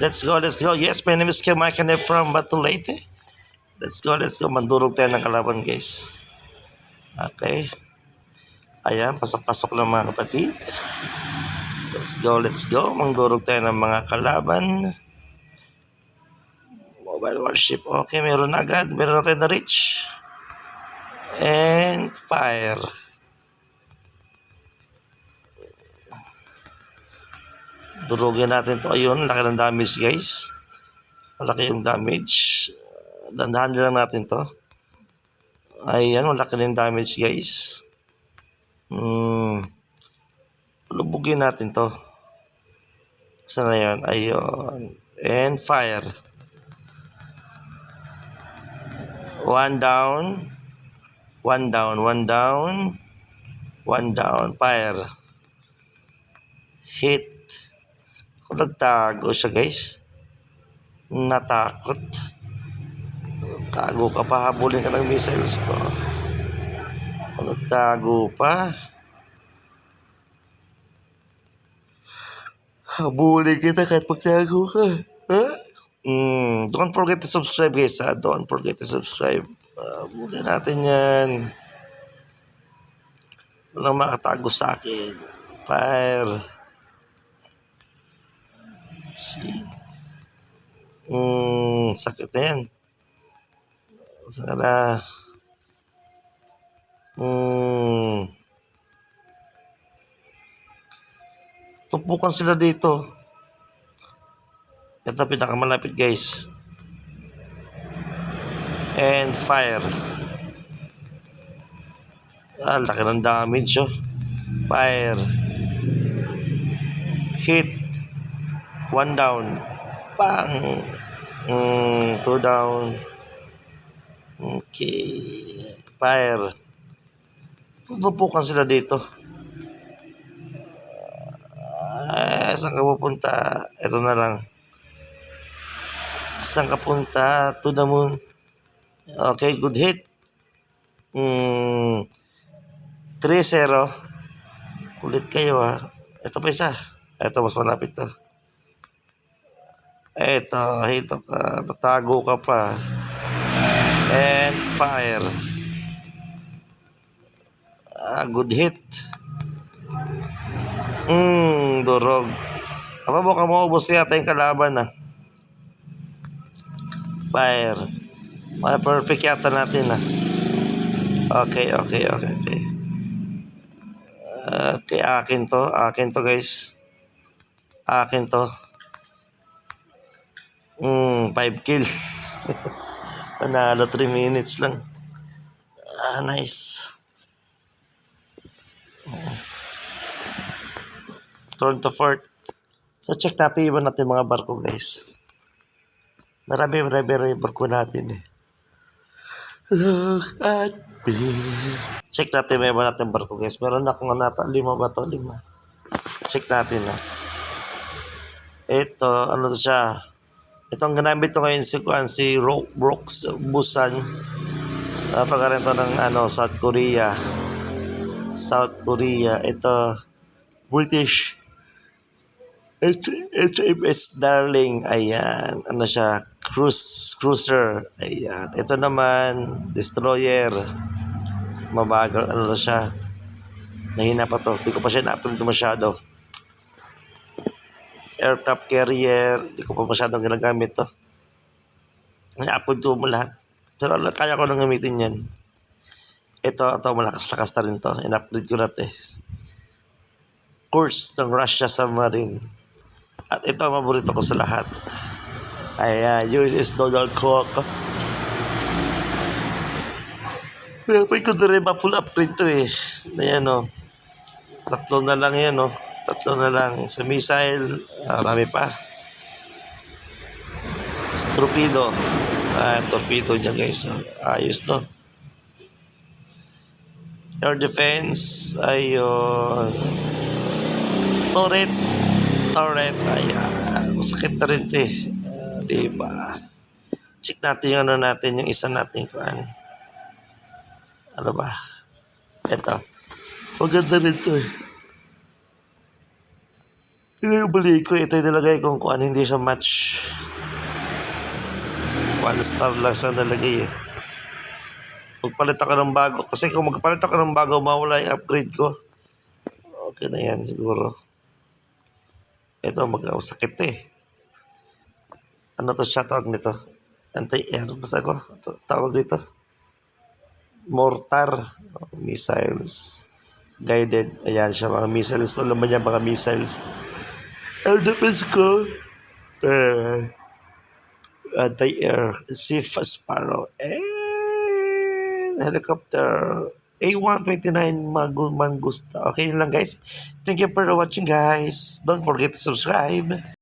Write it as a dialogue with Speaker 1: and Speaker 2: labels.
Speaker 1: Let's go, let's go. Yes, my name is Kim Mike from Batu Leyte. Let's go, let's go. Mandurog tayo ng kalaban, guys. Okay. Ayan, pasok-pasok lang mga kapatid. Let's go, let's go. Mandurog tayo ng mga kalaban. Mobile warship. Okay, meron na agad. Meron na tayo na reach. And fire. Durugin natin to. Ayun, laki ng damage, guys. Malaki yung damage. Dandahan lang natin to. Ayan, malaki ng damage, guys. Lubugin natin to. Saan na yun? Ayun. And fire. One down. One down. One down. One down. Fire. Hit. Kung nagtago siya, guys. Natakot. Tago ka pa. Habulin ka ng missiles ko. Kung nagtago pa. Habulin kita kahit magtago ka. Ha? Don't forget to subscribe, guys. Don't forget to subscribe. Muna natin yan. Walang makatago sa akin. Fire. See? Sakit na yan. Sana. Tupukan sila dito. Ito pinakamalapit, guys. And fire. Laki ng damage, oh. Fire. Hit. One down. Bang. Two down. Okay. Fire. Tutupukan sila dito. Saan ka pupunta? Ito na lang. Saan ka punta? To the moon. Okay, good hit. 3-0. Kulit kayo, ha. Ito pa isa. Ito, mas malapit to. Ito ka. Tatago ka pa. And fire. Good hit. Durog. Baka maubos yata yung kalaban, ha. Fire. Perfect yata natin, ha. Okay. Okay, akin to, guys. Akin to. 5 kill. Panalo 3 minutes lang. Nice. Turn to fort. So check natin iba natin mga barko, guys. Marami yung barko natin, eh. Look at me. Check natin may iba natin barko, guys. Meron akong nata 5 ba to? 5. Check natin, ha. Ito, ano to siya? Ito ang ginamit ko ngayon si Brooks Busan. Napaka rin to ng South Korea. Ito, British HMS Darling. Ayan, ano siya? Cruiser. Ayan. Ito naman, destroyer. Mabagal, siya? Nahina pa to. Hindi ko pa siya na-upload masyado. Aircraft carrier. Hindi ko pa masyadong ginagamit to. Na-upload ko mo lahat. Pero kaya ko nang gamitin yan. Ito malakas-lakas na rin to. In-upload ko na to, eh. Course ng Russia submarine. At ito ang maborito ko sa lahat. Ayan, USS Donald Cook. Pwede ko na rin ma-full upgrade to, eh. Ayan, oh. 3 na lang yan, oh. 3 na lang. Sa missile, marami pa. Torpedo. Torpedo dyan, guys. Ayos, no? Air defense. Ayun. Turret. Ayan. Masakit na rin ito, eh. Diba? Check natin yung isa natin kuan. Ano ba? Ito. Maganda rin ito, eh. Yung bali ko, ito yung nilagay kung kuan, hindi siya match. 1 star lang siya nalagay eh. Magpalit ako ng bago. Kasi kung magpalit ako ng bago, mawala yung upgrade ko. Okay na yan siguro. Ito, sakit eh. Ano to siya tawag nito? Anti-air. Basta ko. Tawag dito. Mortar. Missiles. Guided. Ayan siya, mga missiles. Alam mo niya, mga missiles. Air defense ko. Anti-air. Safe Sparrow. And helicopter. A129 Mangusta. Okay lang guys. Thank you for watching guys. Don't forget to subscribe.